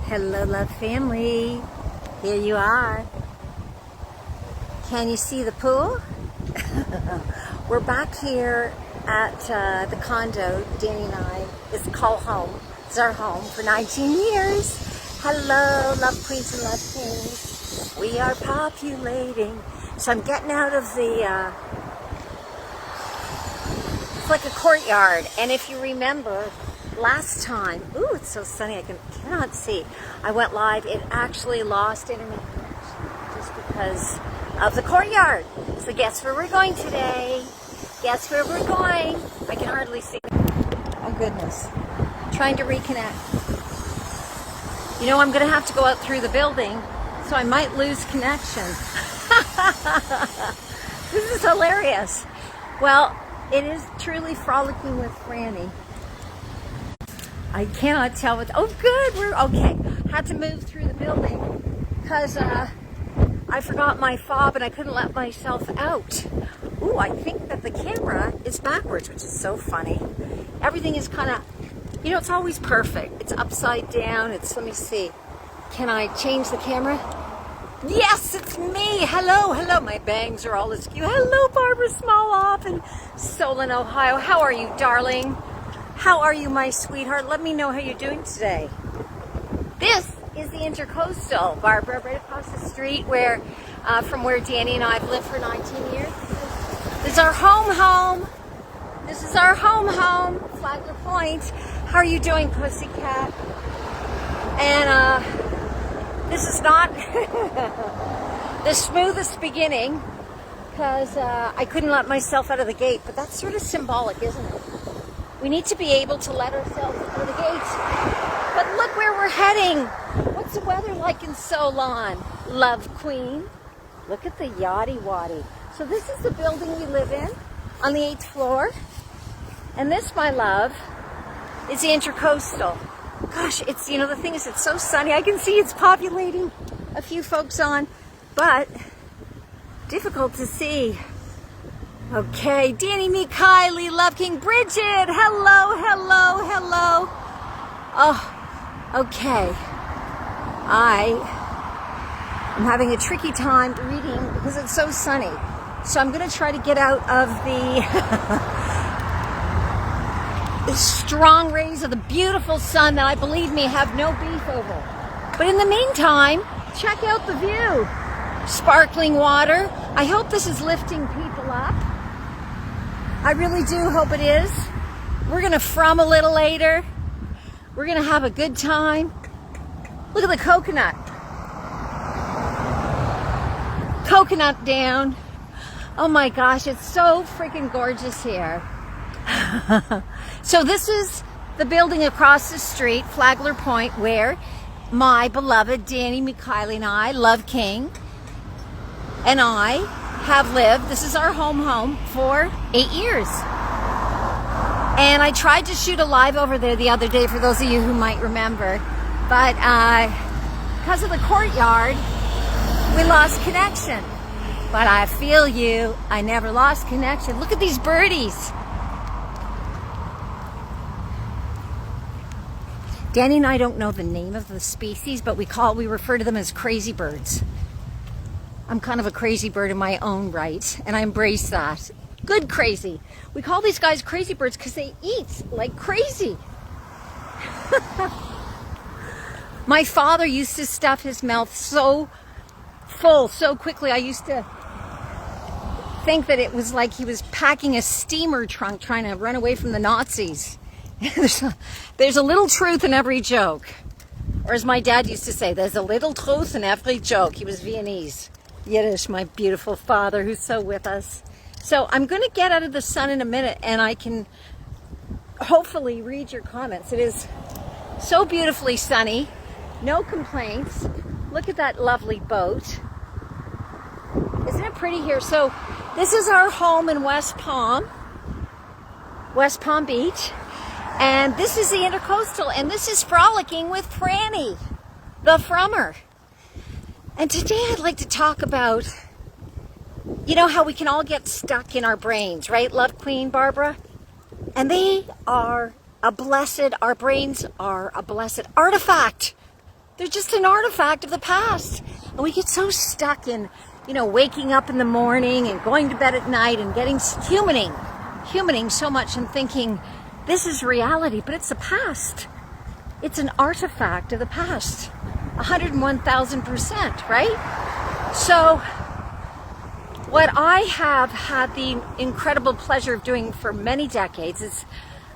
Hello, love family. Here you are. Can you see the pool? We're back here at the condo, Danny and I. It's called home. It's our home for 19 years. Hello, love queens and love kings. We are populating. So I'm getting out of the, it's like a courtyard. And if you remember, last time, ooh, it's so sunny, I cannot see. I went live, it actually lost internet connection just because of the courtyard. So guess where we're going today? Guess where we're going? I can hardly see. Oh goodness. Trying to reconnect. You know, I'm gonna have to go out through the building, so I might lose connection. This is hilarious. Well, it is truly frolicking with Frannie. I cannot tell what, oh good, we're okay. Had to move through the building because I forgot my fob and I couldn't let myself out. Ooh, I think that the camera is backwards, which is so funny. Everything is kind of, you know, it's always perfect. It's upside down. It's, let me see. Can I change the camera? Yes, it's me. Hello, hello. My bangs are all askew. Hello, Barbara Smoloff in Solon, Ohio. How are you, darling? How are you, my sweetheart? Let me know how you're doing today. This is the Intercoastal, Barbara, right across the street where, from where Danny and I have lived for 19 years. This is our home. This is our home, Flagler Point. How are you doing, pussycat? And this is not the smoothest beginning because I couldn't let myself out of the gate, but that's sort of symbolic, isn't it? We need to be able to let ourselves out of the gate. But look where we're heading. What's the weather like in Solon? Love Queen. Look at the yachty waddy. So this is the building we live in on the 8th floor. And this, my love, is the Intercoastal. Gosh, it's, you know, the thing is, it's so sunny. I can see it's populating a few folks on, but difficult to see. Okay, Danny, me, Kylie, Love King, Bridget, hello. Oh, okay. I am having a tricky time reading because it's so sunny. So I'm going to try to get out of the strong rays of the beautiful sun that I, believe me, have no beef over. But in the meantime, check out the view. Sparkling water. I hope this is lifting people up. I really do hope it is. We're gonna frum a little later. We're gonna have a good time. Look at the coconut. Coconut down. Oh my gosh, it's so freaking gorgeous here. So this is the building across the street, Flagler Point, where my beloved Danny, Mikhaili, and I, Love King, and I have lived. This is our home for 8 years. And I tried to shoot a live over there the other day for those of you who might remember, but because of the courtyard, we lost connection. But I feel you, I never lost connection. Look at these birdies. Danny and I don't know the name of the species, but we refer to them as crazy birds. I'm kind of a crazy bird in my own right, and I embrace that. Good crazy. We call these guys crazy birds because they eat like crazy. My father used to stuff his mouth so full so quickly. I used to think that it was like he was packing a steamer trunk trying to run away from the Nazis. There's a little truth in every joke. Or as my dad used to say, there's a little truth in every joke. He was Viennese. Yiddish, my beautiful father who's so with us. So I'm going to get out of the sun in a minute and I can hopefully read your comments. It is so beautifully sunny. No complaints. Look at that lovely boat. Isn't it pretty here? So this is our home in West Palm Beach. And this is the Intercoastal, and this is Frolicking with Frannie, the Frummer. And today I'd like to talk about, you know, how we can all get stuck in our brains, right? Love Queen, Barbara? And they are a blessed, our brains are a blessed artifact They're just an artifact of the past. And we get so stuck in, waking up in the morning and going to bed at night and getting humaning so much and thinking this is reality, but it's the past. It's an artifact of the past. 101,000%, right? So what I have had the incredible pleasure of doing for many decades is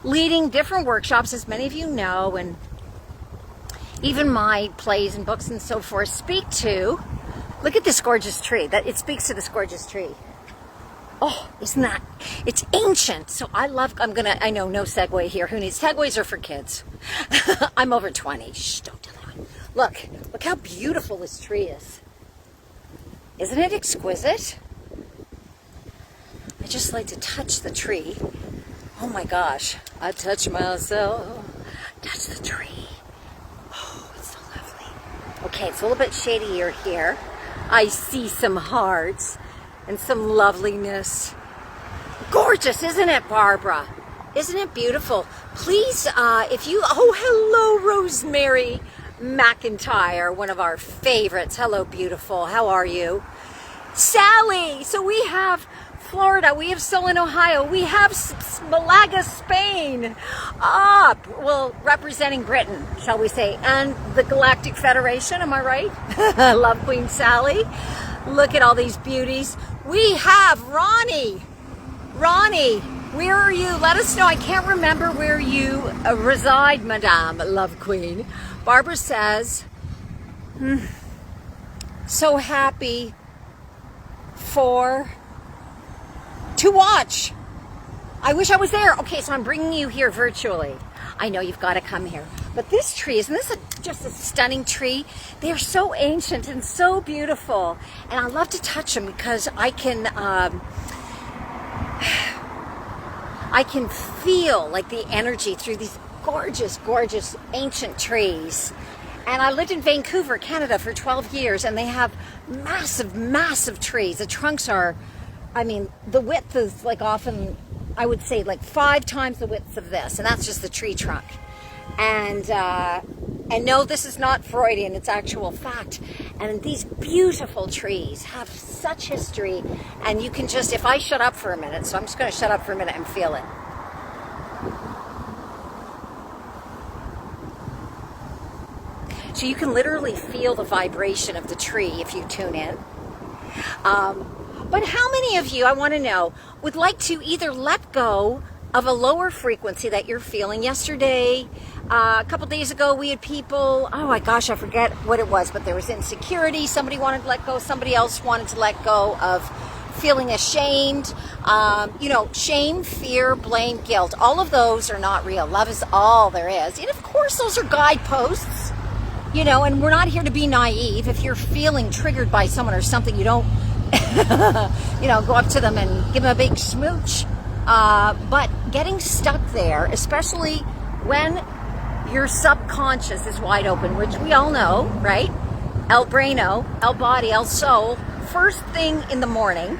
leading different workshops, as many of you know, and even my plays and books and so forth speak to. Look at this gorgeous tree. It speaks to this gorgeous tree. Oh, isn't that? It's ancient. So I know, no segue here. Who needs segues are for kids? I'm over 20. Shh, don't tell anyone. Look how beautiful this tree is. Isn't it exquisite? I just like to touch the tree. Oh my gosh. I touch myself. Touch the tree. Oh, it's so lovely. Okay, it's a little bit shadier here. I see some hearts and some loveliness. Gorgeous, isn't it, Barbara? Isn't it beautiful? Please, hello, Rosemary McIntyre, one of our favorites. Hello, beautiful. How are you? Sally. So we have Florida, we have Solon, Ohio, we have Malaga, Spain. Representing Britain, shall we say, and the Galactic Federation, am I right? Love Queen Sally. Look at all these beauties. We have Ronnie. Ronnie, where are you? Let us know. I can't remember where you reside, Madame Love Queen. Barbara says, so happy to watch. I wish I was there. Okay, so I'm bringing you here virtually. I know you've got to come here. But this tree, isn't this just a stunning tree? They're so ancient and so beautiful. And I love to touch them because I can feel like the energy through these gorgeous, gorgeous ancient trees. And I lived in Vancouver, Canada for 12 years, and they have massive, massive trees. The trunks are, the width is like often, I would say like 5 times the width of this, and that's just the tree trunk. And no, this is not Freudian, it's actual fact. And these beautiful trees have such history, and you can just, if I shut up for a minute, so I'm just going to shut up for a minute and feel it. So you can literally feel the vibration of the tree if you tune in. But how many of you, I want to know, would like to either let go of a lower frequency that you're feeling? Yesterday, a couple days ago, we had people, oh my gosh, I forget what it was, but there was insecurity. Somebody wanted to let go. Somebody else wanted to let go of feeling ashamed. Shame, fear, blame, guilt. All of those are not real. Love is all there is. And of course, those are guideposts, and we're not here to be naive. If you're feeling triggered by someone or something, you don't, go up to them and give them a big smooch. But getting stuck there, especially when your subconscious is wide open, which we all know, right? El braino, el body, el soul, first thing in the morning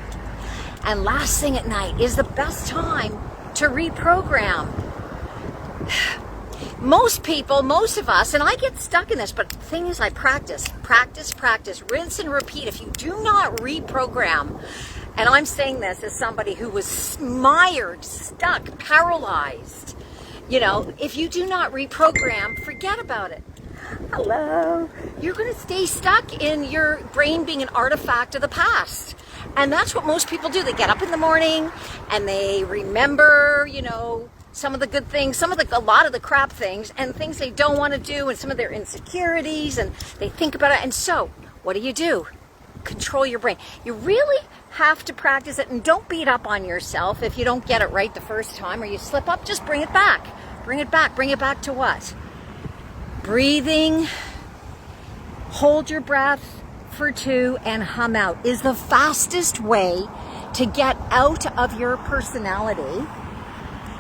and last thing at night is the best time to reprogram. Most people, most of us, and I get stuck in this, but the thing is I practice, rinse and repeat. If you do not reprogram, and I'm saying this as somebody who was mired, stuck, paralyzed, if you do not reprogram, forget about it. Hello. You're going to stay stuck in your brain being an artifact of the past. And that's what most people do. They get up in the morning and they remember, some of the good things, a lot of the crap things, and things they don't want to do, and some of their insecurities, and they think about it. And so, what do? Control your brain. You really have to practice it, and don't beat up on yourself if you don't get it right the first time or you slip up. Just bring it back. Bring it back to what? Breathing, hold your breath for 2 and hum out is the fastest way to get out of your personality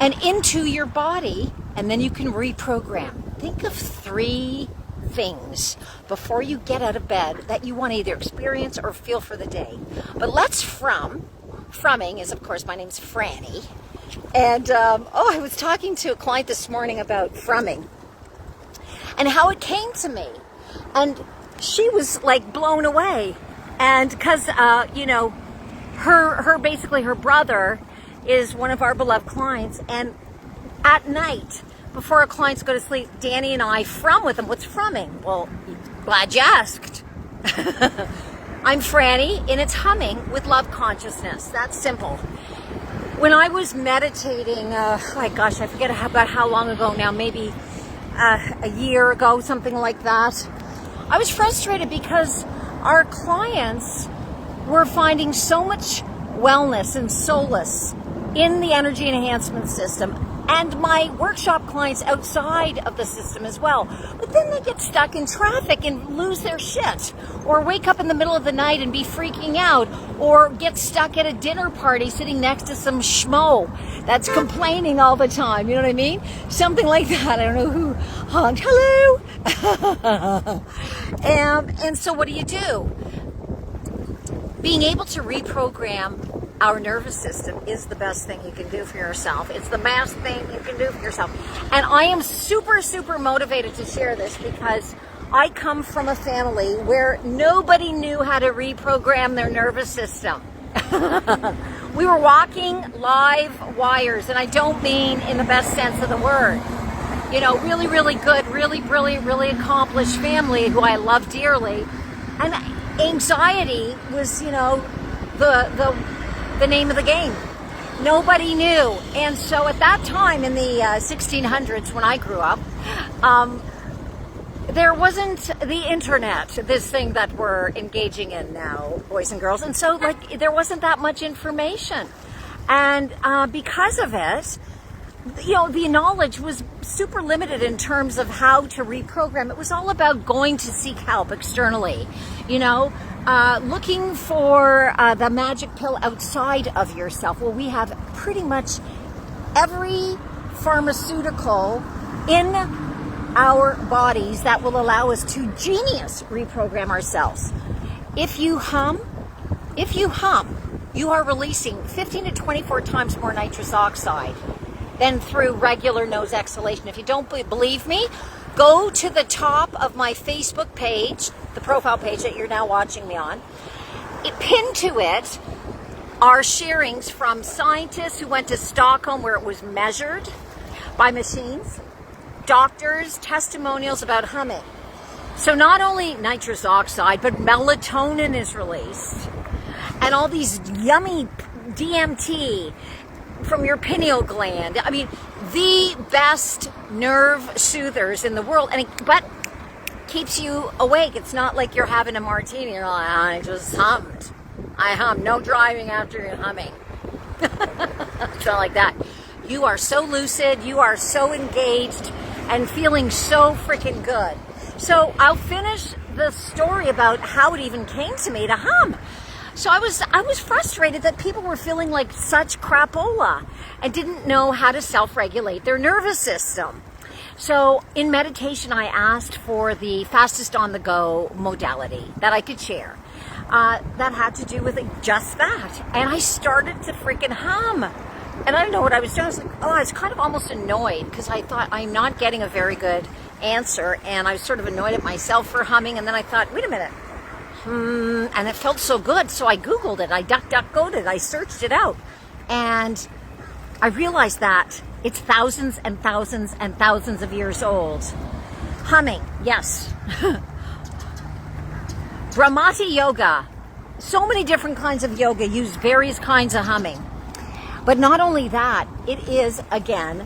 and into your body, and then you can reprogram. Think of 3 things before you get out of bed that you want to either experience or feel for the day. But let's Frumming is, of course, my name's Frannie. And, I was talking to a client this morning about Frumming and how it came to me. And she was like blown away. And because, you know, basically her brother is one of our beloved clients. And at night, before our clients go to sleep, Danny and I frum with them. What's frumming? Well, glad you asked. I'm Frannie, and it's humming with love consciousness. That's simple. When I was meditating, my gosh, I forget about how long ago now, maybe a year ago, something like that. I was frustrated because our clients were finding so much wellness and solace in the energy enhancement system, and my workshop clients outside of the system as well. But then they get stuck in traffic and lose their shit, or wake up in the middle of the night and be freaking out, or get stuck at a dinner party sitting next to some schmo that's complaining all the time. You know what I mean? Something like that. I don't know who honked. Hello. And so what do? Being able to reprogram our nervous system is the best thing you can do for yourself. It's the best thing you can do for yourself. And I am super, super motivated to share this because I come from a family where nobody knew how to reprogram their nervous system. We were walking live wires, and I don't mean in the best sense of the word. You know, really, really good, really brilliant, really accomplished family who I love dearly. And anxiety was, you know, the name of the game. Nobody knew. And so at that time in the 1600s when I grew up, there wasn't the internet, this thing that we're engaging in now, boys and girls. And so like there wasn't that much information. And because of it, you know, the knowledge was super limited in terms of how to reprogram. It was all about going to seek help externally, you know, looking for the magic pill outside of yourself. Well, we have pretty much every pharmaceutical in our bodies that will allow us to genius reprogram ourselves. If you hum, you are releasing 15 to 24 times more nitrous oxide than through regular nose exhalation. If you don't believe me, go to the top of my Facebook page, the profile page that you're now watching me on. Pinned to it are sharings from scientists who went to Stockholm where it was measured by machines, doctors, testimonials about humming. So not only nitrous oxide, but melatonin is released. And all these yummy DMT from your pineal gland. I mean, the best nerve soothers in the world, but keeps you awake. It's not like you're having a martini. You're like, I just hummed. I hummed. No driving after you're humming. It's not like that. You are so lucid. You are so engaged and feeling so freaking good. So I'll finish the story about how it even came to me to hum. So I was frustrated that people were feeling like such crapola and didn't know how to self-regulate their nervous system. So in meditation, I asked for the fastest on-the-go modality that I could share. That had to do with just that. And I started to freaking hum. And I didn't know what I was doing. I was like, oh, I was kind of almost annoyed because I thought I'm not getting a very good answer. And I was sort of annoyed at myself for humming. And then I thought, wait a minute. And it felt so good. So I Googled it. I DuckDuckGo'd it. I searched it out. And I realized that it's thousands and thousands and thousands of years old. Humming, yes. Brahmati yoga. So many different kinds of yoga use various kinds of humming. But not only that, it is, again,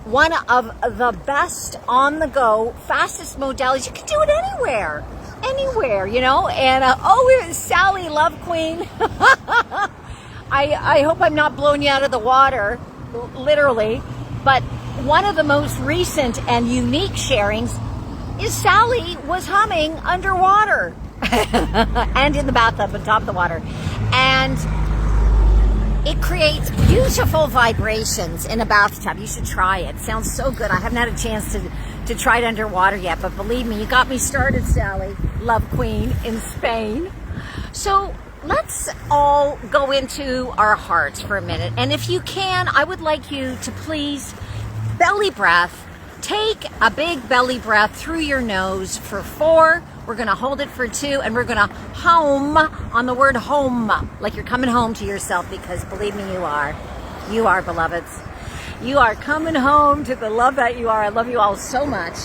one of the best on-the-go, fastest modalities. You can do it anywhere, you know. And, Sally, Love Queen. I hope I'm not blowing you out of the water, literally. But one of the most recent and unique sharings is Sally was humming underwater and in the bathtub on top of the water. And it creates beautiful vibrations in a bathtub. You should try it. It sounds so good. I haven't had a chance to try it underwater yet, but believe me, you got me started, Sally, Love Queen in Spain. So let's all go into our hearts for a minute. And if you can, I would like you to please belly breath Take a big belly breath through your nose for 4. We're going to hold it for 2, and we're going to home on the word home, like you're coming home to yourself, because believe me, you are. You are, beloveds. You are coming home to the love that you are. I love you all so much.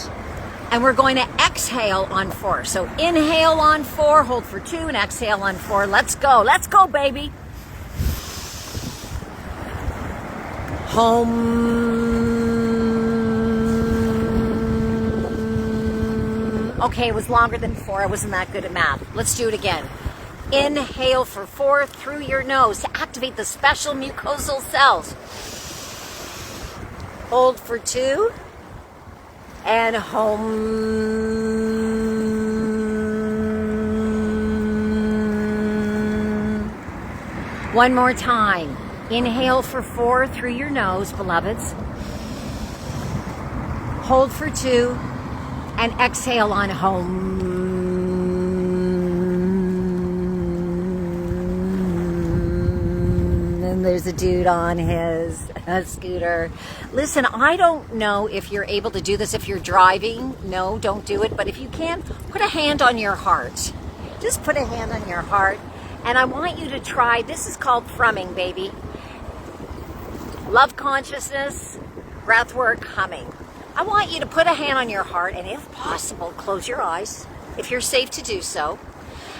And we're going to exhale on 4. So inhale on 4, hold for 2, and exhale on 4. Let's go. Let's go, baby. Home. Okay, it was longer than 4. I wasn't that good at math. Let's do it again. Inhale for 4 through your nose to activate the special mucosal cells. Hold for 2. And home. One more time. Inhale for 4 through your nose, beloveds. Hold for 2. And exhale on home. And there's a dude on his scooter. Listen, I don't know if you're able to do this if you're driving. No, don't do it. But if you can, put a hand on your heart. Just put a hand on your heart. And I want you to try, this is called Frumming, baby. Love consciousness, breath work, humming. I want you to put a hand on your heart, and if possible, close your eyes, if you're safe to do so.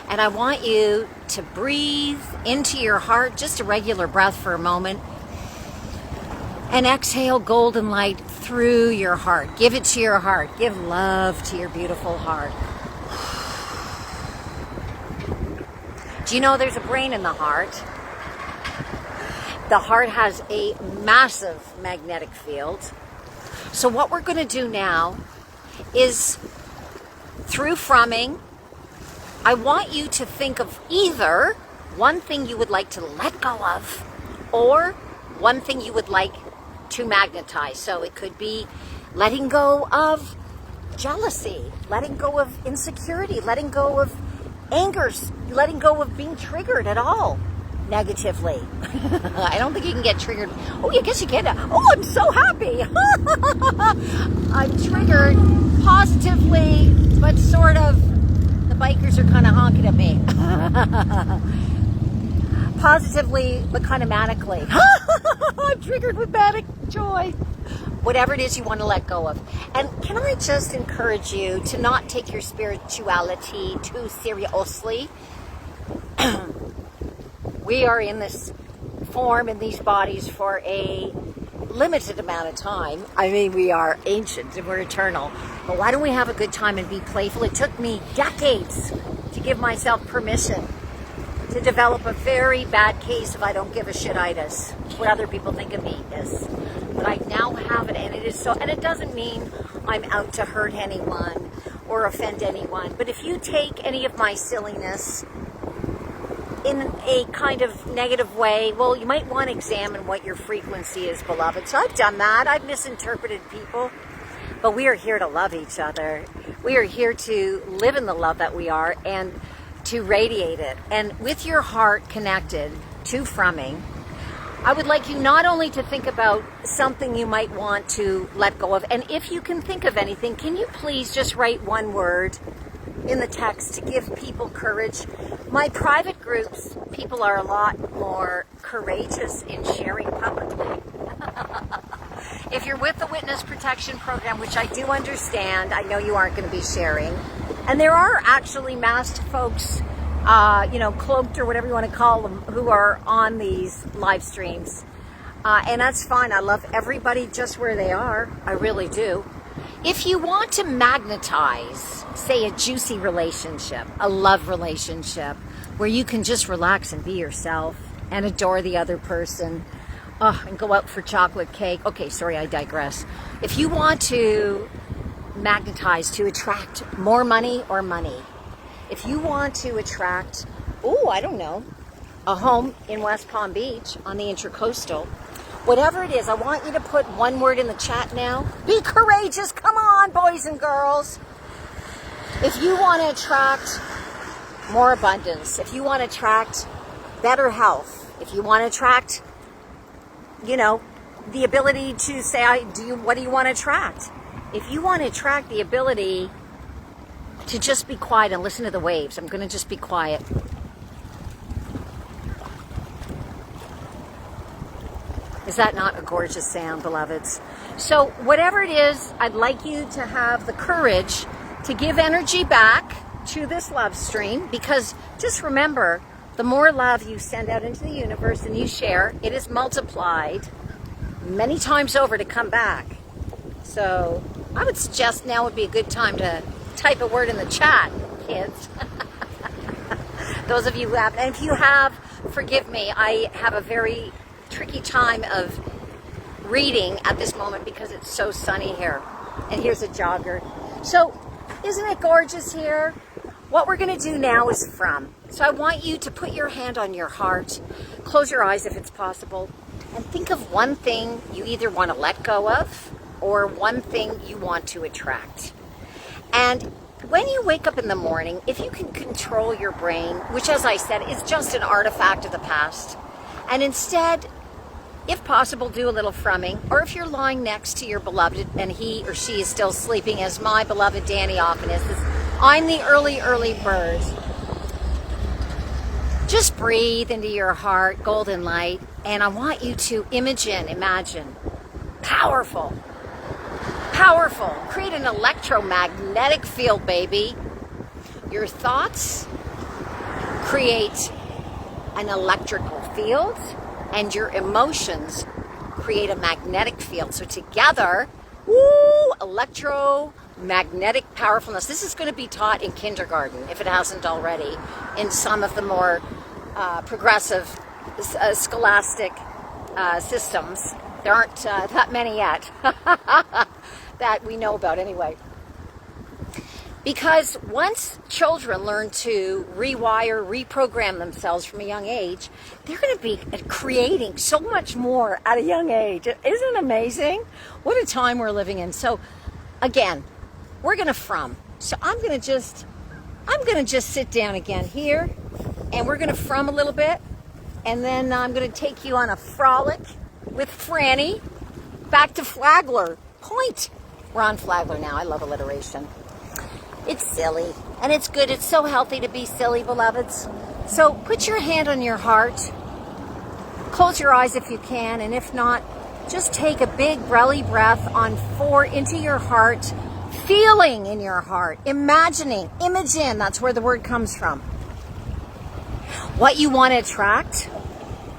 And I want you to breathe into your heart, just a regular breath for a moment. And exhale golden light through your heart. Give it to your heart. Give love to your beautiful heart. Do you know there's a brain in the heart? The heart has a massive magnetic field. So what we're going to do now is, through Frumming, I want you to think of either one thing you would like to let go of, or one thing you would like to magnetize. So it could be letting go of jealousy, letting go of insecurity, letting go of anger, letting go of being triggered at all negatively. I don't think you can get triggered. Oh, I guess you can. Oh, I'm so happy. I'm triggered positively, but sort of. The bikers are kind of honking at me. Positively, but kind of manically. I'm triggered with manic joy. Whatever it is you want to let go of. And can I just encourage you to not take your spirituality too seriously? We are in this form, in these bodies, for a limited amount of time. I mean, we are ancient and we're eternal. But why don't we have a good time and be playful? It took me decades to give myself permission to develop a very bad case of I don't give a shit-itis, what other people think of me is. But I now have it, and it is so, and it doesn't mean I'm out to hurt anyone or offend anyone. But if you take any of my silliness in a kind of negative way, well, you might want to examine what your frequency is, beloved. So I've done that. I've misinterpreted people. But we are here to love each other. We are here to live in the love that we are and to radiate it. And with your heart connected to Frumming, I would like you not only to think about something you might want to let go of, and if you can think of anything, can you please just write one word in the text to give people courage? My private groups, people are a lot more courageous in sharing publicly. If you're with the Witness Protection Program, which I do understand, I know you aren't going to be sharing. And there are actually masked folks, cloaked or whatever you want to call them, who are on these live streams. And that's fine. I love everybody just where they are. I really do. If you want to magnetize, say, a juicy relationship, a love relationship, where you can just relax and be yourself and adore the other person, and go out for chocolate cake. Okay, sorry, I digress. If you want to magnetize to attract more money or money, if you want to attract, a home in West Palm Beach on the Intracoastal, whatever it is, I want you to put one word in the chat now. Be courageous. Come on, boys and girls. If you want to attract more abundance, if you want to attract better health, if you want to attract, the ability to say, what do you want to attract? if you want to attract the ability to just be quiet and listen to the waves, I'm going to just be quiet. Is that not a gorgeous sound, beloveds? So whatever it is, I'd like you to have the courage to give energy back to this love stream, because just remember, the more love you send out into the universe and you share, it is multiplied many times over to come back. So I would suggest now would be a good time to type a word in the chat, kids. Those of you who have, and if you have, forgive me, I have a very tricky time of reading at this moment because it's so sunny here. And here's a jogger. So isn't it gorgeous here? What we're going to do now is from. So I want you to put your hand on your heart, close your eyes if it's possible, and think of one thing you either want to let go of or one thing you want to attract. And when you wake up in the morning, if you can control your brain, which as I said is just an artifact of the past, and instead, if possible, do a little frumming, or if you're lying next to your beloved and he or she is still sleeping, as my beloved Danny often is, I'm the early bird. Just breathe into your heart, golden light, and I want you to imagine, powerful, create an electromagnetic field, baby. Your thoughts create an electrical field, and your emotions create a magnetic field. So together, woo, electromagnetic powerfulness. This is going to be taught in kindergarten, if it hasn't already, in some of the more progressive scholastic systems. There aren't that many yet that we know about anyway. Because once children learn to rewire, reprogram themselves from a young age, they're going to be creating so much more at a young age. Isn't it amazing? What a time we're living in. So again, we're going to from. So I'm going to just sit down again here, and we're going to from a little bit, and then I'm going to take you on a frolic with Frannie back to Flagler Point. We're on Flagler now. I love alliteration. It's silly, and it's good. It's so healthy to be silly, beloveds. So put your hand on your heart. Close your eyes if you can, and if not, just take a big belly breath on 4 into your heart, feeling in your heart, imagining, imagine, that's where the word comes from. What you want to attract,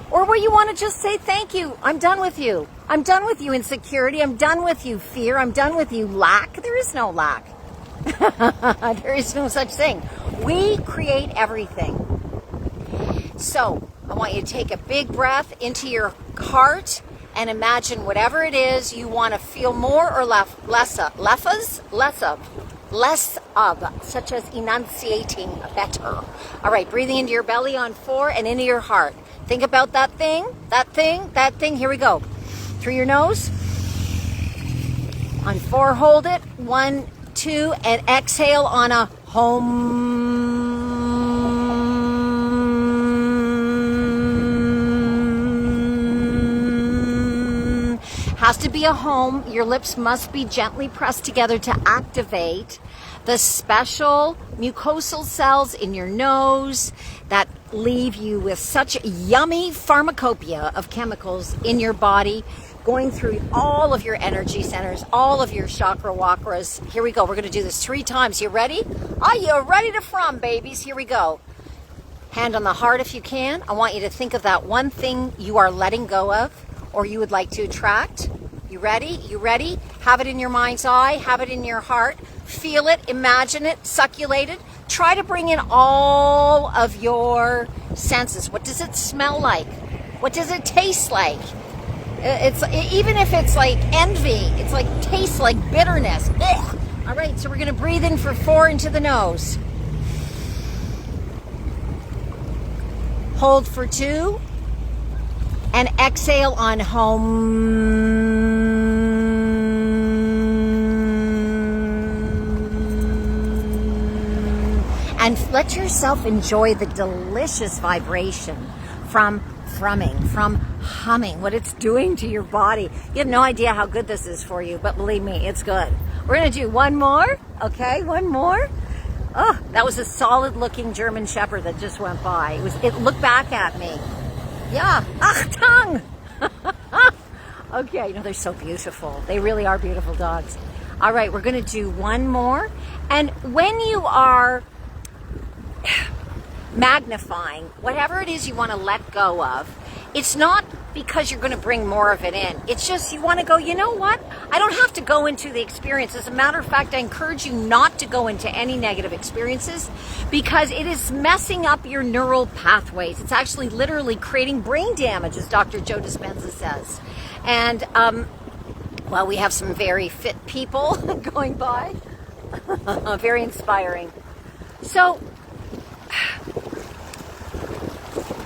or what you want to just say, thank you, I'm done with you. I'm done with you, insecurity. I'm done with you, fear. I'm done with you, lack. There is no lack. There is no such thing. We create everything. So I want you to take a big breath into your heart and imagine whatever it is you want to feel more or less of, such as enunciating better. All right, breathing into your belly on 4 and into your heart. Think about that thing. Here we go. Through your nose. On 4, hold it. 1, 2, and exhale on a home. Has to be a home. Your lips must be gently pressed together to activate the special mucosal cells in your nose that leave you with such yummy pharmacopoeia of chemicals in your body, going through all of your energy centers, all of your chakras. Here we go. We're going to do this 3 times. You ready? Are you ready to from, babies? Here we go. Hand on the heart if you can. I want you to think of that one thing you are letting go of or you would like to attract. You ready? You ready? Have it in your mind's eye. Have it in your heart. Feel it. Imagine it. Succulate it. Try to bring in all of your senses. What does it smell like? What does it taste like? It's even if it's like envy, it's like tastes like bitterness. Ugh. All right, so we're going to breathe in for 4 into the nose. Hold for 2. And exhale on home. And let yourself enjoy the delicious vibration from frumming, from humming, what it's doing to your body. You have no idea how good this is for you, but believe me, it's good. We're gonna do one more, okay? One more. Oh, that was a solid-looking German Shepherd that just went by. It looked back at me. Yeah, Achtung! Okay, no, they're so beautiful. They really are beautiful dogs. All right, we're gonna do one more. And when you are magnifying whatever it is you want to let go of, it's not because you're going to bring more of it in. It's just you want to go, you know what? I don't have to go into the experience. As a matter of fact, I encourage you not to go into any negative experiences because it is messing up your neural pathways. It's actually literally creating brain damage, as Dr. Joe Dispenza says. And, well, we have some very fit people going by. Very inspiring. So,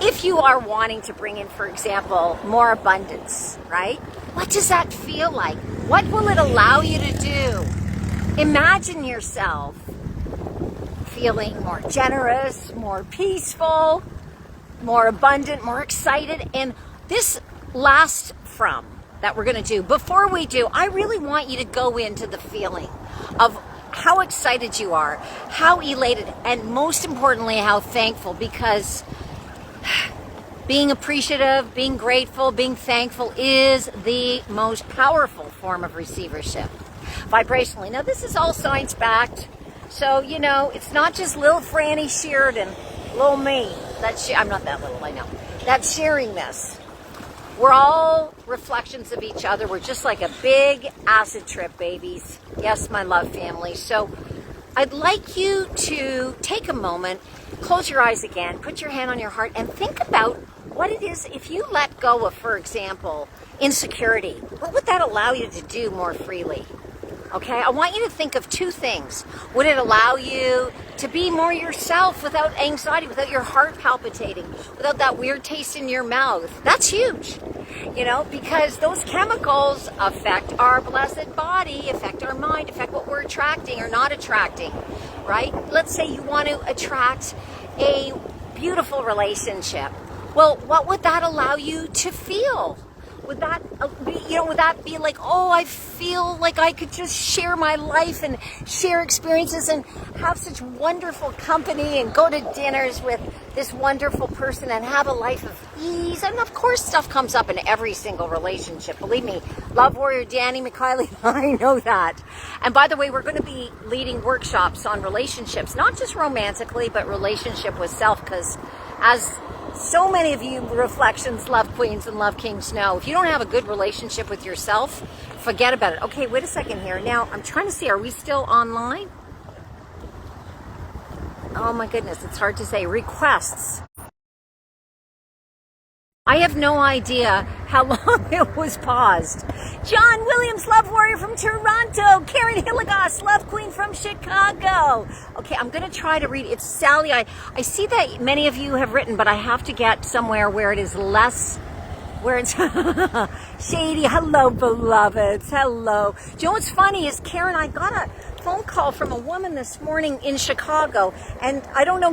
if you are wanting to bring in, for example, more abundance, right? What does that feel like? What will it allow you to do? Imagine yourself feeling more generous, more peaceful, more abundant, more excited. And this last from that we're going to do, before we do, I really want you to go into the feeling of how excited you are, how elated, and most importantly, how thankful, because being appreciative, being grateful, being thankful is the most powerful form of receivership vibrationally. Now, this is all science-backed, so, you know, it's not just little Frannie Sheridan, little me. I'm not that little, I know. That's sharing this. We're all reflections of each other. We're just like a big acid trip, babies. Yes, my love family. So I'd like you to take a moment, close your eyes again, put your hand on your heart, and think about what it is if you let go of, for example, insecurity. What would that allow you to do more freely? Okay, I want you to think of two things. Would it allow you to be more yourself without anxiety, without your heart palpitating, without that weird taste in your mouth? That's huge, you know, because those chemicals affect our blessed body, affect our mind, affect what we're attracting or not attracting, right? Let's say you want to attract a beautiful relationship. Well, what would that allow you to feel? Would that, would that be like, oh, I feel like I could just share my life and share experiences and have such wonderful company and go to dinners with this wonderful person and have a life of ease. And of course, stuff comes up in every single relationship. Believe me, Love Warrior Danny McKiley, I know that. And by the way, we're going to be leading workshops on relationships, not just romantically, but relationship with self, because as so many of you reflections, love queens and love kings know, if you don't have a good relationship with yourself, forget about it. Okay, wait a second here. Now, I'm trying to see, are we still online? Oh my goodness, it's hard to say. Requests. I have no idea how long it was paused. John Williams, Love Warrior from Toronto. Karen Hilligoss, Love Queen from Chicago. Okay, I'm going to try to read. It's Sally. I see that many of you have written, but I have to get somewhere where it is less, where it's shady. Hello, beloveds. Hello. Do you know what's funny is, Karen, I got a phone call from a woman this morning in Chicago, and I don't know,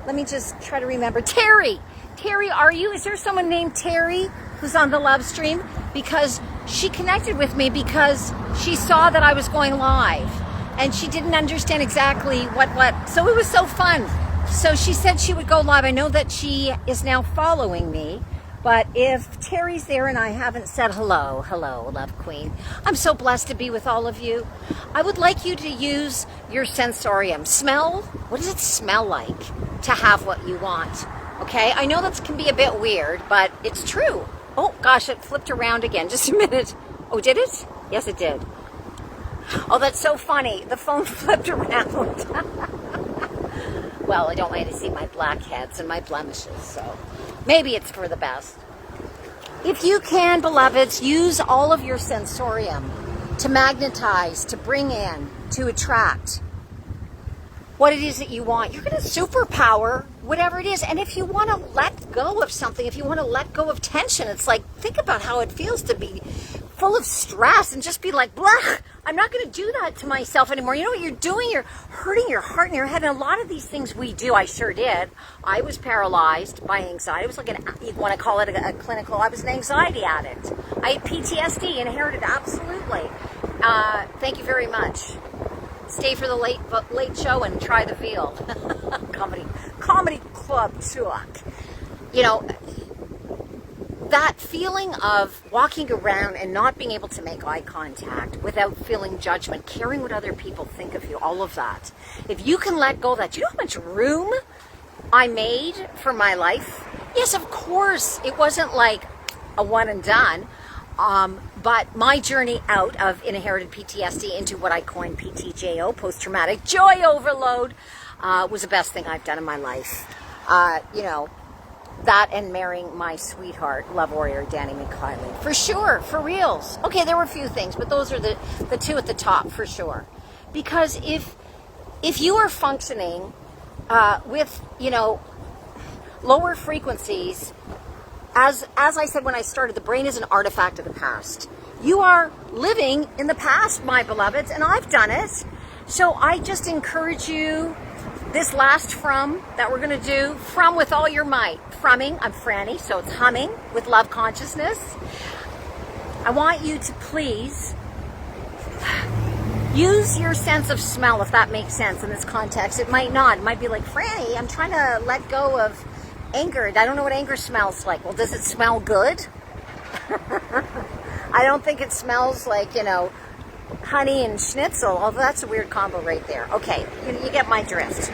let me just try to remember. Terry, is there someone named Terry who's on the love stream? Because she connected with me because she saw that I was going live and she didn't understand exactly what. So it was so fun. So she said she would go live. I know that she is now following me, but if Terry's there and I haven't said hello, love queen. I'm so blessed to be with all of you. I would like you to use your sensorium. Smell. What does it smell like to have what you want? Okay, I know that can be a bit weird, but it's true. Oh gosh, it flipped around again. Just a minute. Oh, did it? Yes, it did. Oh, that's so funny. The phone flipped around. Well, I don't want you to see my blackheads and my blemishes, so maybe it's for the best. If you can, beloveds, use all of your sensorium to magnetize, to bring in, to attract what it is that you want. You're going to superpower whatever it is. And if you want to let go of something, if you want to let go of tension, it's like, think about how it feels to be full of stress and just be like, blah, I'm not going to do that to myself anymore. You know what you're doing? You're hurting your heart and your head. And a lot of these things we do, I sure did. I was paralyzed by anxiety. It was like you want to call it a clinical, I was an anxiety addict. I had PTSD, inherited, absolutely. Thank you very much. Stay for the late show and try the veal. comedy club talk. You know, that feeling of walking around and not being able to make eye contact without feeling judgment, caring what other people think of you, all of that. If you can let go of that, do you know how much room I made for my life? Yes, of course. It wasn't like a one and done. But my journey out of inherited PTSD into what I coined PTJO, post-traumatic joy overload, was the best thing I've done in my life. You know, that and marrying my sweetheart, love warrior, Danny McKiley. For sure, for reals. Okay, there were a few things, but those are the two at the top for sure. Because if you are functioning with, you know, lower frequencies, as I said when I started, the brain is an artifact of the past. You are living in the past, my beloveds, and I've done it. So I just encourage you, this last from that we're going to do, from with all your might. Frumming, I'm Frannie, so it's humming with love consciousness. I want you to please use your sense of smell, if that makes sense in this context. It might not. It might be like, Frannie, I'm trying to let go of anger. I don't know what anger smells like. Well, does it smell good? I don't think it smells like, you know, honey and schnitzel. Although that's a weird combo right there. Okay, you get my drift.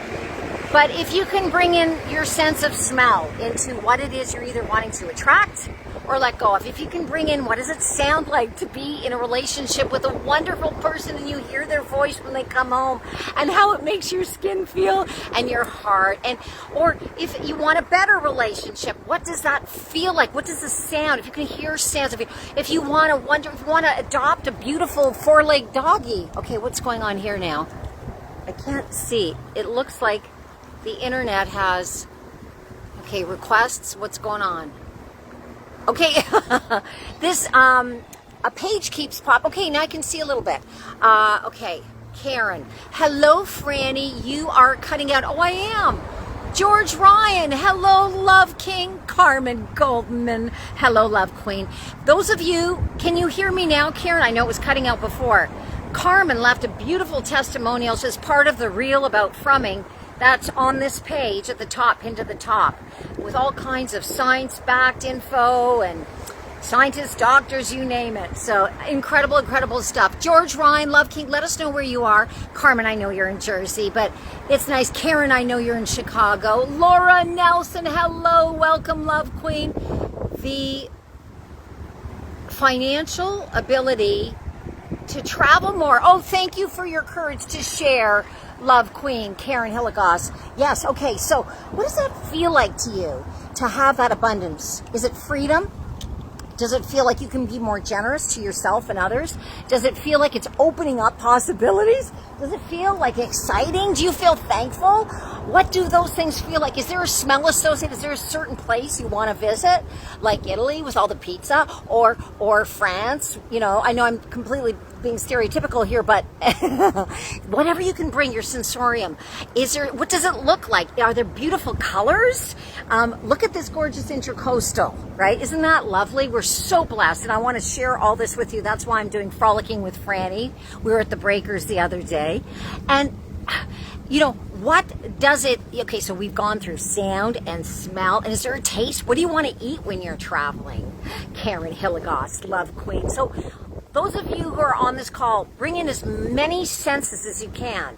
But if you can bring in your sense of smell into what it is you're either wanting to attract or let go of. If you can bring in what does it sound like to be in a relationship with a wonderful person and you hear their voice when they come home and how it makes your skin feel and your heart, and or if you want a better relationship, what does that feel like? What does the sound? If you can hear sounds, if you want to adopt a beautiful four-legged doggy. Okay, what's going on here now? I can't see. It looks like the internet has requests. What's going on? Okay, this, a page keeps popping. Okay, now I can see a little bit. Okay, Karen. Hello, Frannie. You are cutting out. Oh, I am. George Ryan. Hello, Love King. Carmen Goldman. Hello, Love Queen. Those of you, can you hear me now, Karen? I know it was cutting out before. Carmen left a beautiful testimonial as part of the reel about Frumming. That's on this page at the top, pinned to the top, with all kinds of science-backed info and scientists, doctors, you name it. So incredible, incredible stuff. George Ryan, Love King, let us know where you are. Carmen, I know you're in Jersey, but it's nice. Karen, I know you're in Chicago. Laura Nelson, hello, welcome, Love Queen. The financial ability to travel more. Oh, thank you for your courage to share, Love Queen, Karen Hilligoss. Yes, okay, so what does that feel like to you to have that abundance? Is it freedom? Does it feel like you can be more generous to yourself and others? Does it feel like it's opening up possibilities? Does it feel like exciting? Do you feel thankful? What do those things feel like? Is there a smell associated? Is there a certain place you want to visit? Like Italy with all the pizza, or France? You know, I know I'm completely being stereotypical here, but whatever you can bring, your sensorium. What does it look like? Are there beautiful colors? Look at this gorgeous Intracoastal, right? Isn't that lovely? We're so blessed, and I want to share all this with you. That's why I'm doing Frolicking with Frannie. We were at the Breakers the other day, and you know, what does it, okay, so we've gone through sound and smell, and is there a taste? What do you want to eat when you're traveling? Karen Hilligoss, Love Queen. So those of you who are on this call, bring in as many senses as you can.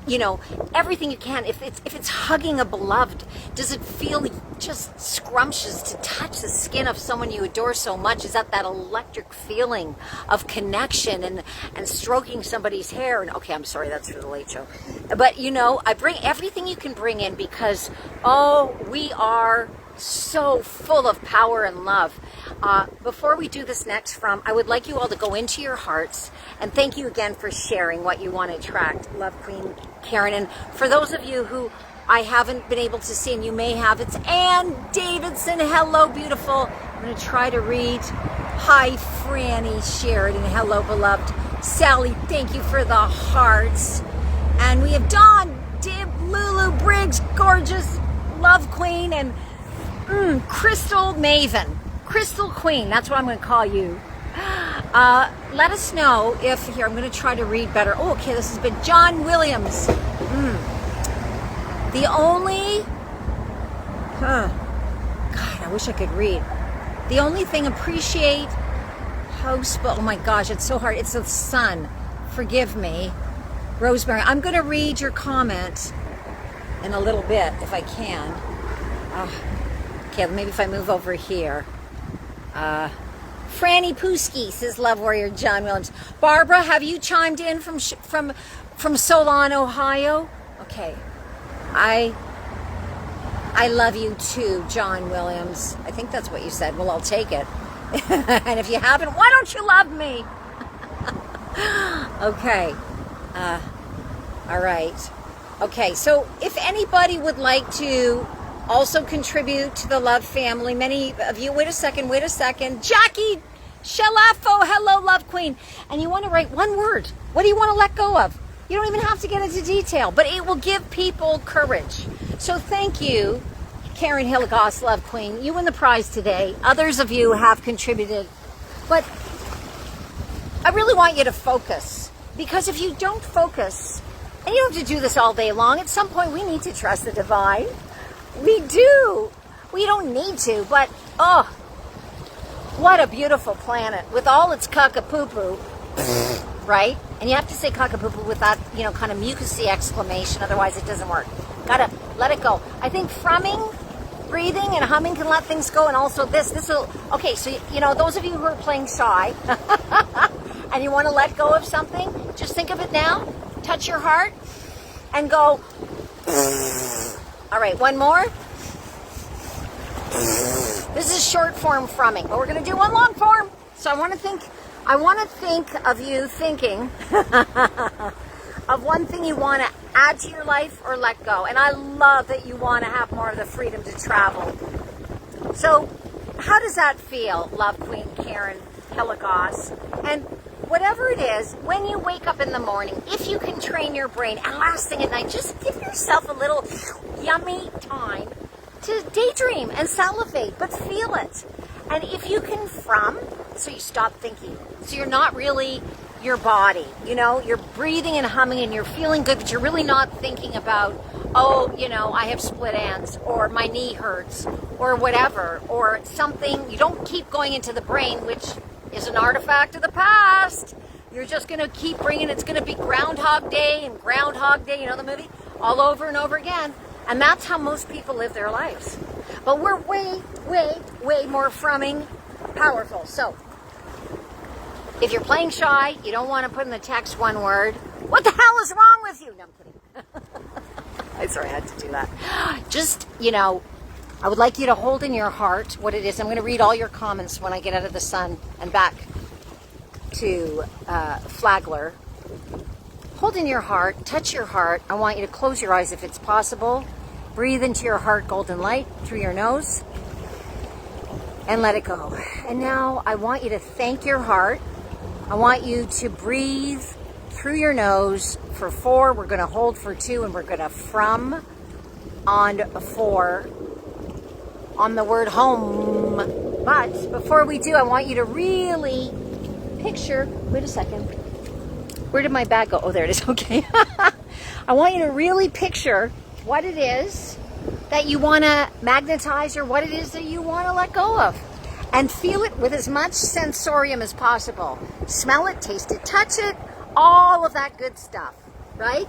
You know, everything you can. If it's hugging a beloved, does it feel just scrumptious to touch the skin of someone you adore so much? Is that electric feeling of connection and stroking somebody's hair? And okay, I'm sorry, that's for the late show. But you know, I bring everything you can bring in because, oh, we are so full of power and love. Before we do this next I would like you all to go into your hearts, and thank you again for sharing what you want to attract, Love Queen Karen. And for those of you who I haven't been able to see, and you may have, it's Ann Davidson. Hello, beautiful. I'm going to try to read. Hi, Frannie Sheridan. Hello, beloved. Sally, thank you for the hearts. And we have Dawn, Dib, Lulu, Briggs, gorgeous, Love Queen, and Crystal Maven. Crystal Queen, that's what I'm going to call you. Let us know if, here, I'm going to try to read better. Oh, okay, this has been John Williams. The only, God, I wish I could read. The only thing, appreciate house, but oh my gosh, it's so hard. It's the sun. Forgive me. Rosemary, I'm going to read your comment in a little bit if I can. Okay, maybe if I move over here. Frannie Pooski says, love warrior John Williams. Barbara, have you chimed in from Solon, Ohio? Okay. I love you too, John Williams. I think that's what you said. Well, I'll take it. And if you haven't, why don't you love me? Okay. All right. Okay, so if anybody would like to also contribute to the love family, many of you, wait a second. Jackie Shalafo, hello, love queen. And you want to write one word. What do you want to let go of? You don't even have to get into detail, but it will give people courage. So thank you, Karen Hilligoss, love queen. You win the prize today. Others of you have contributed. But I really want you to focus, because if you don't focus, and you don't have to do this all day long, at some point we need to trust the divine. We do. We don't need to, but oh, what a beautiful planet with all its cockapoo-poo, right? And you have to say cockapoo-poo with that, you know, kind of mucusy exclamation, otherwise it doesn't work. Gotta let it go. I think frumming, breathing, and humming can let things go, and also this will, okay, so, you know, those of you who are playing shy, and you want to let go of something, just think of it now, touch your heart, and go, all right, one more. This is short form frumming, but we're going to do one long form. So I want to think of you thinking of one thing you want to add to your life or let go. And I love that you want to have more of the freedom to travel. So how does that feel, love queen Karen Hilligoss? And whatever it is, when you wake up in the morning, if you can train your brain, and last thing at night, just give yourself a little yummy time to daydream and salivate, but feel it. And if you can frum, so you stop thinking, so you're not really your body, you know, you're breathing and humming and you're feeling good, but you're really not thinking about, oh, you know, I have split ends, or my knee hurts, or whatever, or something. You don't keep going into the brain, which is an artifact of the past. You're just going to keep bringing, it's going to be Groundhog Day and Groundhog Day, you know the movie, all over and over again. And that's how most people live their lives. But we're way, way, way more frumming powerful. So if you're playing shy, you don't want to put in the text one word, what the hell is wrong with you? No, I'm kidding. I'm sorry, I had to do that. Just, you know, I would like you to hold in your heart what it is. I'm going to read all your comments when I get out of the sun and back to Flagler. Hold in your heart, touch your heart. I want you to close your eyes if it's possible. Breathe into your heart golden light through your nose and let it go. And now I want you to thank your heart. I want you to breathe through your nose for 4. We're going to hold for 2, and we're going to frum on 4 on the word home. But before we do, I want you to really picture, wait a second. Where did my bag go? Oh, there it is. Okay. I want you to really picture what it is that you want to magnetize, or what it is that you want to let go of. And feel it with as much sensorium as possible. Smell it, taste it, touch it, all of that good stuff, right?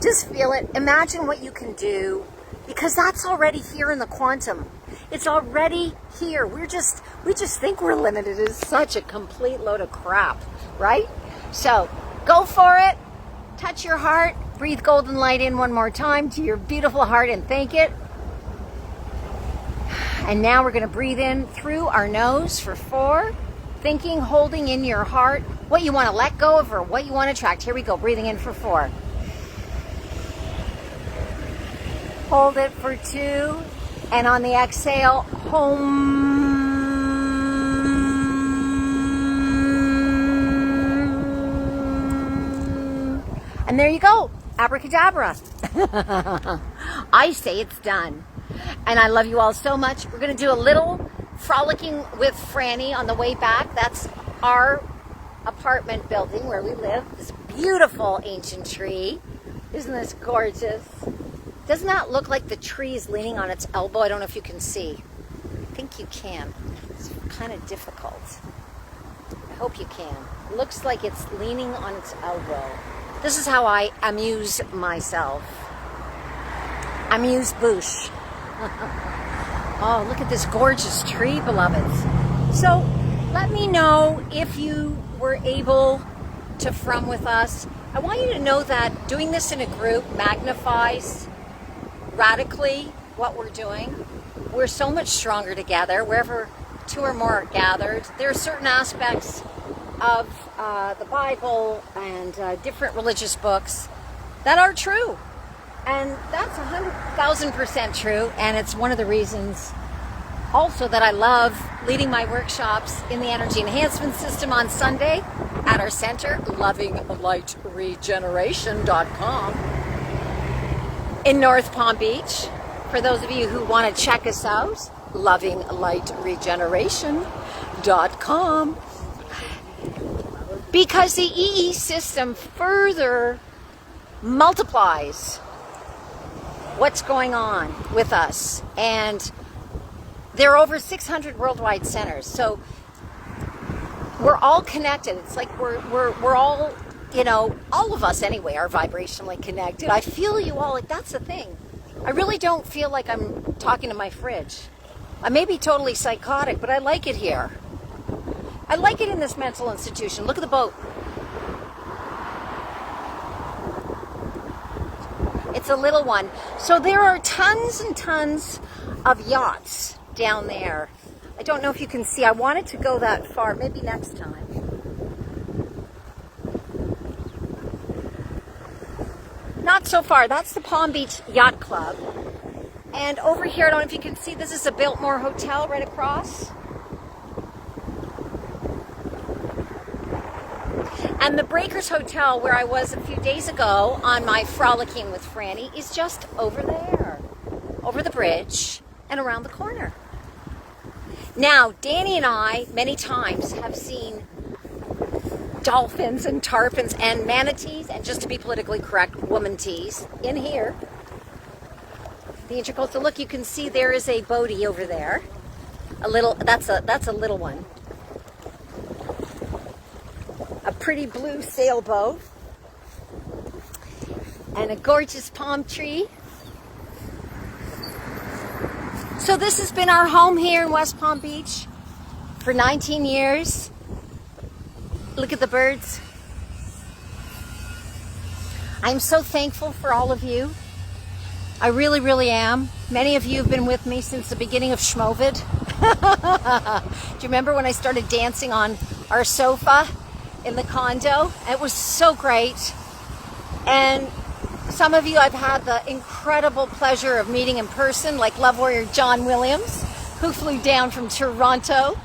Just feel it. Imagine what you can do, because that's already here in the quantum. It's already here. We just think we're limited. It's such a complete load of crap, right? So go for it. Touch your heart. Breathe golden light in one more time to your beautiful heart and thank it. And now we're going to breathe in through our nose for 4. Thinking, holding in your heart what you want to let go of or what you want to attract. Here we go. Breathing in for 4. Hold it for 2. And on the exhale, home. And there you go. Abracadabra. I say it's done. And I love you all so much. We're going to do a little Frolicking with Frannie on the way back. That's our apartment building where we live. This beautiful ancient tree. Isn't this gorgeous? Doesn't that look like the tree is leaning on its elbow? I don't know if you can see. I think you can. It's kind of difficult. I hope you can. It looks like it's leaning on its elbow. This is how I amuse myself. Amuse-bouche. Oh, look at this gorgeous tree, beloveds. So, let me know if you were able to Frum with us. I want you to know that doing this in a group magnifies radically what we're doing. We're so much stronger together. Wherever two or more are gathered, there are certain aspects of the Bible and different religious books that are true. And that's 100,000% true. And it's one of the reasons also that I love leading my workshops in the energy enhancement system on Sunday at our center, lovinglightregeneration.com in North Palm Beach. For those of you who want to check us out, lovinglightregeneration.com. Because the EE system further multiplies what's going on with us. And there are over 600 worldwide centers. So we're all connected. It's like we're all, you know, all of us anyway are vibrationally connected. I feel you all. Like, that's the thing. I really don't feel like I'm talking to my fridge. I may be totally psychotic, but I like it here. I like it in this mental institution. Look at the boat. It's a little one. So there are tons and tons of yachts down there. I don't know if you can see. I wanted to go that far. Maybe next time. Not so far. That's the Palm Beach Yacht Club. And over here, I don't know if you can see, this is a Biltmore Hotel right across. And the Breakers Hotel, where I was a few days ago on my Frolicking with Frannie, is just over there. Over the bridge and around the corner. Now, Danny and I, many times, have seen dolphins and tarpons and manatees, and just to be politically correct, woman-tees, in here. The Intracoastal, look, you can see there is a boatie over there. A little, that's a little one. A pretty blue sailboat. And a gorgeous palm tree. So this has been our home here in West Palm Beach for 19 years. Look at the birds. I'm so thankful for all of you. I really, really am. Many of you have been with me since the beginning of Schmovid. Do you remember when I started dancing on our sofa in the condo? It was so great. And some of you I've had the incredible pleasure of meeting in person, like Love Warrior John Williams, who flew down from Toronto.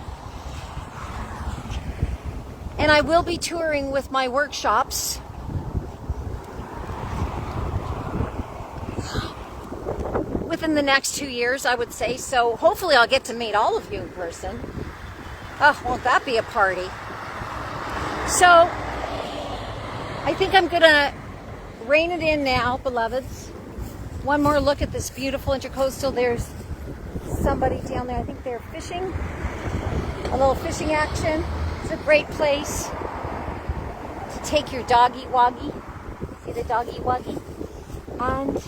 And I will be touring with my workshops within the next 2 years, I would say. So hopefully I'll get to meet all of you in person. Oh, won't that be a party? So I think I'm going to rein it in now, beloveds. One more look at this beautiful Intracoastal. There's somebody down there. I think they're fishing. A little fishing action. It's a great place to take your doggy-woggy. See the doggy-woggy? And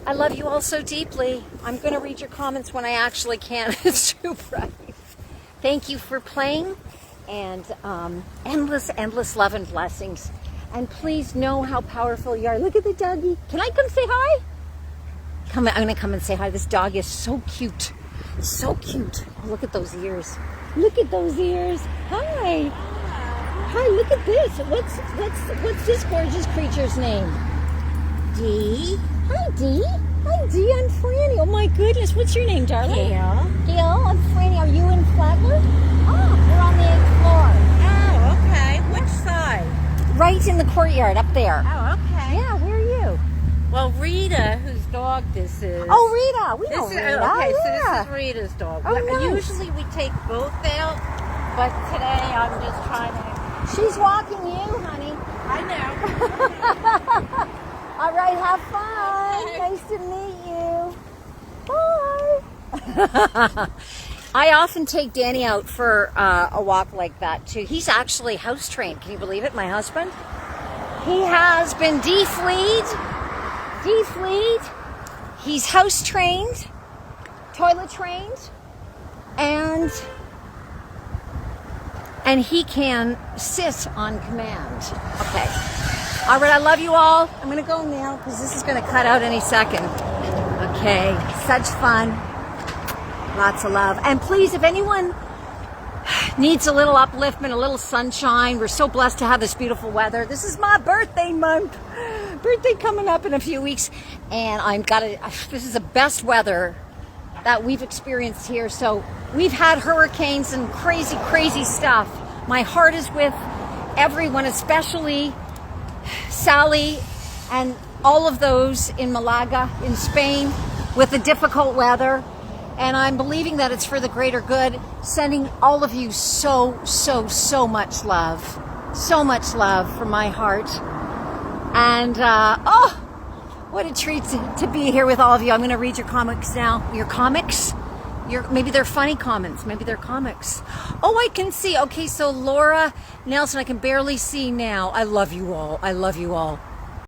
I love you all so deeply. I'm going to read your comments when I actually can. It's too bright. Thank you for playing. And endless love and blessings. And please know how powerful you are. Look at the doggy. Can I come say hi? I'm going to come and say hi. This dog is so cute. So cute. Look at those ears. Look at those ears. Hi. Hi, look at this. What's this gorgeous creature's name? Dee. Hi, Dee. Hi, Dee. I'm Frannie. Oh, my goodness. What's your name, darling? Gail. Gail, I'm Frannie. Are you in Flatler? Oh, we're on the 8th floor. Oh, okay. Which side? Right in the courtyard up there. Oh, okay. Yeah, where are you? Well, Rita, who's dog. This is. Oh, Rita. We know This is, Rita. okay, so Yeah. this is Rita's dog. Oh, nice. Usually we take both out, but today I'm just trying to. She's walking you, honey. I know. All right, have fun. Okay. Nice to meet you. Bye. I often take Danny out for a walk like that too. He's actually house trained. Can you believe it? My husband. He has been defleed. He's house trained, toilet trained, and he can sit on command. Okay. All right, I love you all. I'm going to go now because this is going to cut out any second. Okay. Such fun. Lots of love. And please, if anyone needs a little upliftment, a little sunshine, we're so blessed to have this beautiful weather. This is my birthday month. Birthday coming up in a few weeks. And this is the best weather that we've experienced here. So we've had hurricanes and crazy, crazy stuff. My heart is with everyone, especially Sally and all of those in Malaga, in Spain, with the difficult weather. And I'm believing that it's for the greater good. Sending all of you so much love. So much love from my heart. And, what a treat to be here with all of you. I'm going to read your comics now. Your comics? Maybe they're funny comments. Maybe they're comics. Oh, I can see. Okay, so Laura Nelson, I can barely see now. I love you all. I love you all.